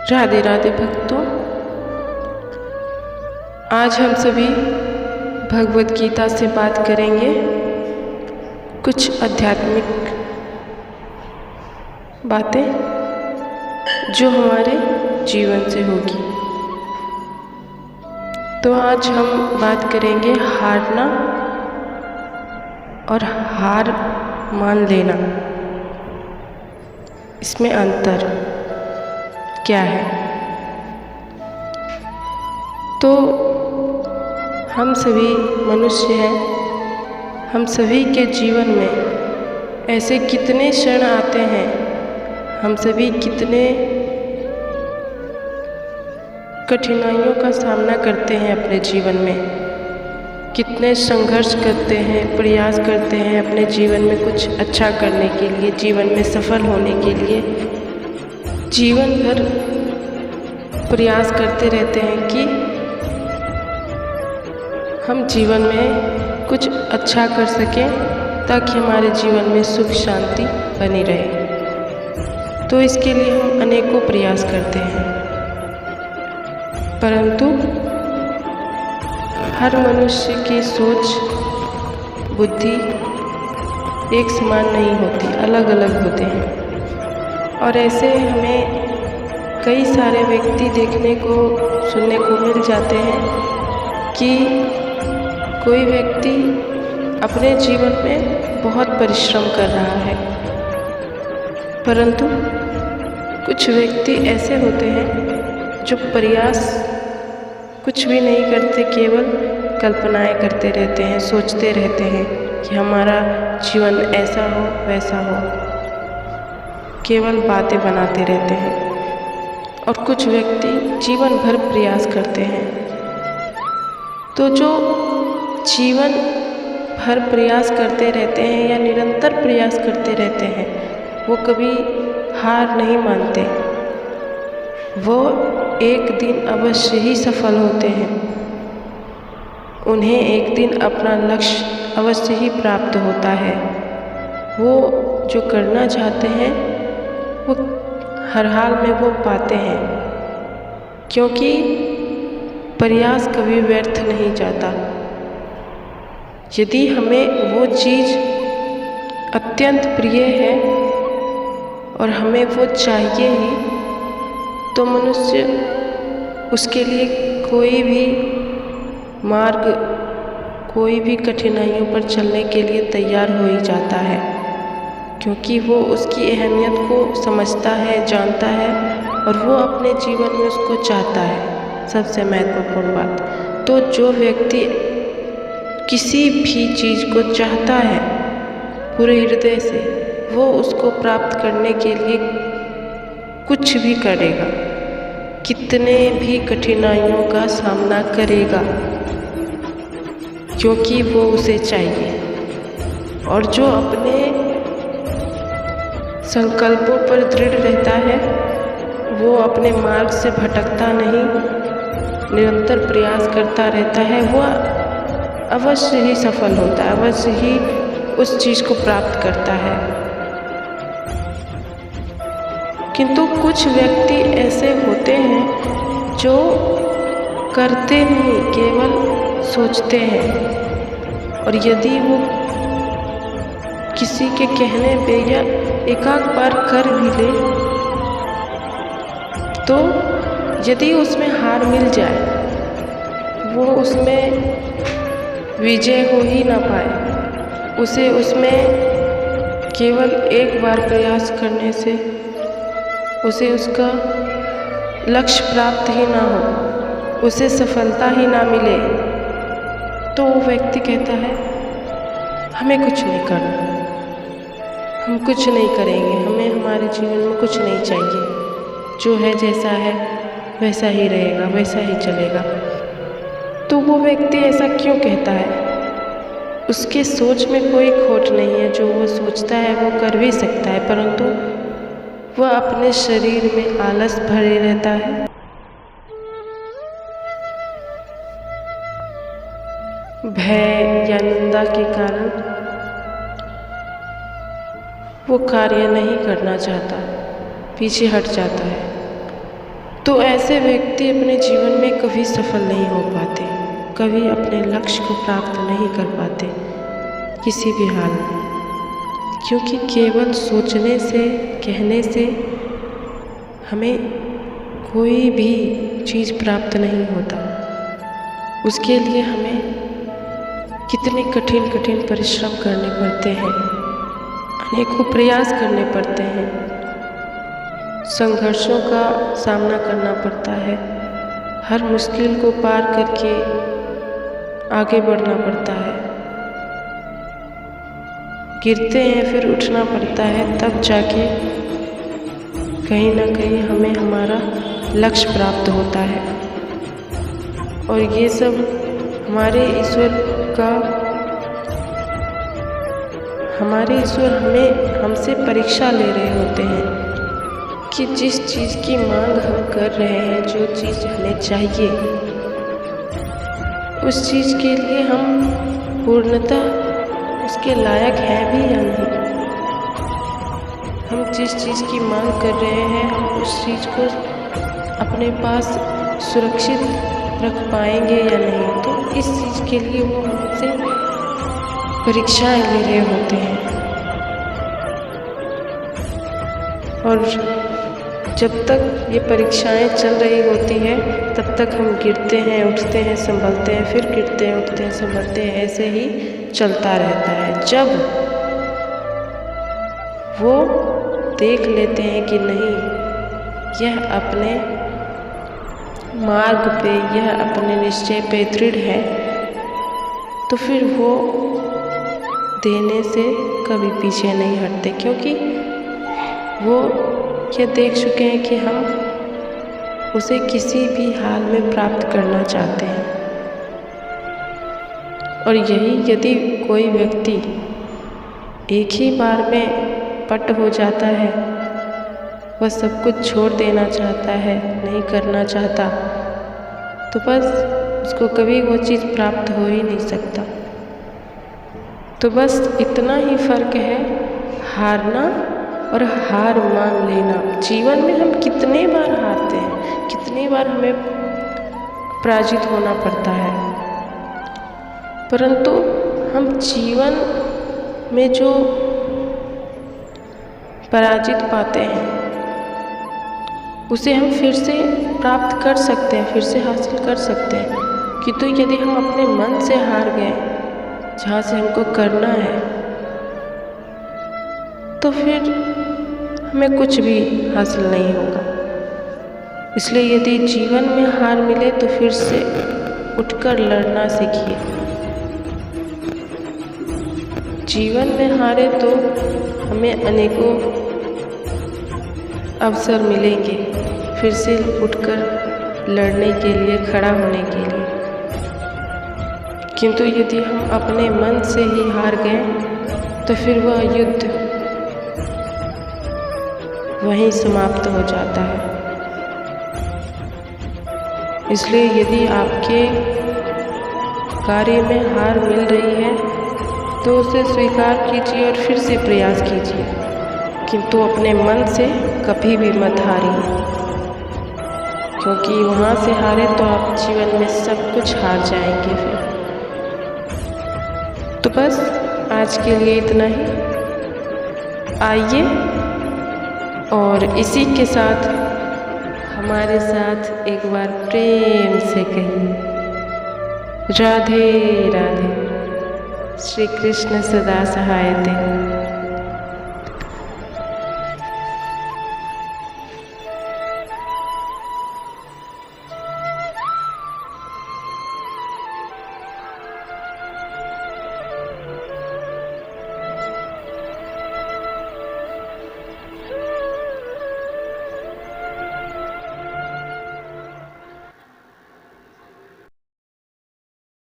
राधे राधे भक्तों। आज हम सभी भगवत गीता से बात करेंगे, कुछ आध्यात्मिक बातें जो हमारे जीवन से होगी। तो आज हम बात करेंगे हारना और हार मान लेना, इसमें अंतर क्या है। तो हम सभी मनुष्य हैं, हम सभी के जीवन में ऐसे कितने क्षण आते हैं, हम सभी कितने कठिनाइयों का सामना करते हैं अपने जीवन में, कितने संघर्ष करते हैं, प्रयास करते हैं अपने जीवन में कुछ अच्छा करने के लिए, जीवन में सफल होने के लिए जीवन भर प्रयास करते रहते हैं कि हम जीवन में कुछ अच्छा कर सकें ताकि हमारे जीवन में सुख शांति बनी रहे। तो इसके लिए हम अनेकों प्रयास करते हैं, परंतु हर मनुष्य की सोच बुद्धि एक समान नहीं होती, अलग अलग होते हैं। और ऐसे हमें कई सारे व्यक्ति देखने को सुनने को मिल जाते हैं कि कोई व्यक्ति अपने जीवन में बहुत परिश्रम कर रहा है, परंतु कुछ व्यक्ति ऐसे होते हैं जो प्रयास कुछ भी नहीं करते, केवल कल्पनाएं करते रहते हैं, सोचते रहते हैं कि हमारा जीवन ऐसा हो वैसा हो, केवल बातें बनाते रहते हैं। और कुछ व्यक्ति जीवन भर प्रयास करते हैं। तो जो जीवन भर प्रयास करते रहते हैं या निरंतर प्रयास करते रहते हैं, वो कभी हार नहीं मानते, वो एक दिन अवश्य ही सफल होते हैं। उन्हें एक दिन अपना लक्ष्य अवश्य ही प्राप्त होता है। वो जो करना चाहते हैं वो हर हाल में वो पाते हैं, क्योंकि प्रयास कभी व्यर्थ नहीं जाता। यदि हमें वो चीज़ अत्यंत प्रिय है और हमें वो चाहिए ही, तो मनुष्य उसके लिए कोई भी मार्ग, कोई भी कठिनाइयों पर चलने के लिए तैयार हो ही जाता है, क्योंकि वो उसकी अहमियत को समझता है, जानता है और वो अपने जीवन में उसको चाहता है। सबसे महत्वपूर्ण बात, तो जो व्यक्ति किसी भी चीज़ को चाहता है पूरे हृदय से, वो उसको प्राप्त करने के लिए कुछ भी करेगा, कितने भी कठिनाइयों का सामना करेगा, क्योंकि वो उसे चाहिए। और जो अपने संकल्पों पर दृढ़ रहता है, वो अपने मार्ग से भटकता नहीं, निरंतर प्रयास करता रहता है, वो अवश्य ही सफल होता है, अवश्य ही उस चीज़ को प्राप्त करता है। किंतु कुछ व्यक्ति ऐसे होते हैं जो करते नहीं, केवल सोचते हैं। और यदि वो किसी के कहने पे या एकाध बार कर भी ले, तो यदि उसमें हार मिल जाए, वो उसमें विजय हो ही ना पाए, उसे उसमें केवल एक बार प्रयास करने से उसे उसका लक्ष्य प्राप्त ही ना हो, उसे सफलता ही ना मिले, तो वो व्यक्ति कहता है हमें कुछ नहीं करना, हम कुछ नहीं करेंगे, हमें हमारे जीवन में कुछ नहीं चाहिए, जो है जैसा है वैसा ही रहेगा, वैसा ही चलेगा। तो वो व्यक्ति ऐसा क्यों कहता है? उसके सोच में कोई खोट नहीं है, जो वो सोचता है वो कर भी सकता है, परंतु वह अपने शरीर में आलस भरे रहता है, भय या निंदा के कारण वो कार्य नहीं करना चाहता, पीछे हट जाता है। तो ऐसे व्यक्ति अपने जीवन में कभी सफल नहीं हो पाते, कभी अपने लक्ष्य को प्राप्त नहीं कर पाते किसी भी हाल में, क्योंकि केवल सोचने से, कहने से हमें कोई भी चीज़ प्राप्त नहीं होता। उसके लिए हमें कितने कठिन कठिन परिश्रम करने पड़ते हैं, अनेकों प्रयास करने पड़ते हैं, संघर्षों का सामना करना पड़ता है, हर मुश्किल को पार करके आगे बढ़ना पड़ता है, गिरते हैं फिर उठना पड़ता है, तब जाके कहीं ना कहीं हमें हमारा लक्ष्य प्राप्त होता है। और ये सब हमारे ईश्वर हमसे परीक्षा ले रहे होते हैं कि जिस चीज़ की मांग हम कर रहे हैं, जो चीज़ हमें चाहिए, उस चीज़ के लिए हम पूर्णतः उसके लायक हैं भी या नहीं। हम जिस चीज़ की मांग कर रहे हैं, हम उस चीज़ को अपने पास सुरक्षित रख पाएंगे या नहीं। तो इस चीज़ के लिए वो हमसे परीक्षाएं ले रहे होते हैं। और जब तक ये परीक्षाएं चल रही होती है, तब तक हम गिरते हैं, उठते हैं, संभलते हैं, फिर गिरते हैं, उठते हैं, संभलते हैं, ऐसे ही चलता रहता है। जब वो देख लेते हैं कि नहीं, यह अपने मार्ग पे, यह अपने निश्चय पे दृढ़ है, तो फिर वो देने से कभी पीछे नहीं हटते, क्योंकि वो ये देख चुके हैं कि हम उसे किसी भी हाल में प्राप्त करना चाहते हैं। और यही यदि कोई व्यक्ति एक ही बार में पट हो जाता है, वह सब कुछ छोड़ देना चाहता है, नहीं करना चाहता, तो बस उसको कभी वो चीज़ प्राप्त हो ही नहीं सकता। तो बस इतना ही फ़र्क है हारना और हार मान लेना। जीवन में हम कितने बार हारते हैं, कितनी बार हमें पराजित होना पड़ता है, परंतु हम जीवन में जो पराजित पाते हैं उसे हम फिर से प्राप्त कर सकते हैं, फिर से हासिल कर सकते हैं। किंतु यदि हम अपने मन से हार गए जहाँ से हमको करना है, तो फिर हमें कुछ भी हासिल नहीं होगा। इसलिए यदि जीवन में हार मिले तो फिर से उठकर लड़ना सीखिए। जीवन में हारे तो हमें अनेकों अवसर मिलेंगे फिर से उठकर लड़ने के लिए, खड़ा होने के लिए। किंतु यदि हम अपने मन से ही हार गए तो फिर वह युद्ध वहीं समाप्त हो जाता है। इसलिए यदि आपके कार्य में हार मिल रही है तो उसे स्वीकार कीजिए और फिर से प्रयास कीजिए, किंतु अपने मन से कभी भी मत हारिए, क्योंकि वहाँ से हारे तो आप जीवन में सब कुछ हार जाएंगे फिर। तो बस आज के लिए इतना ही। आइए और इसी के साथ हमारे साथ एक बार प्रेम से कहिए, राधे राधे। श्री कृष्ण सदा सहाय दे।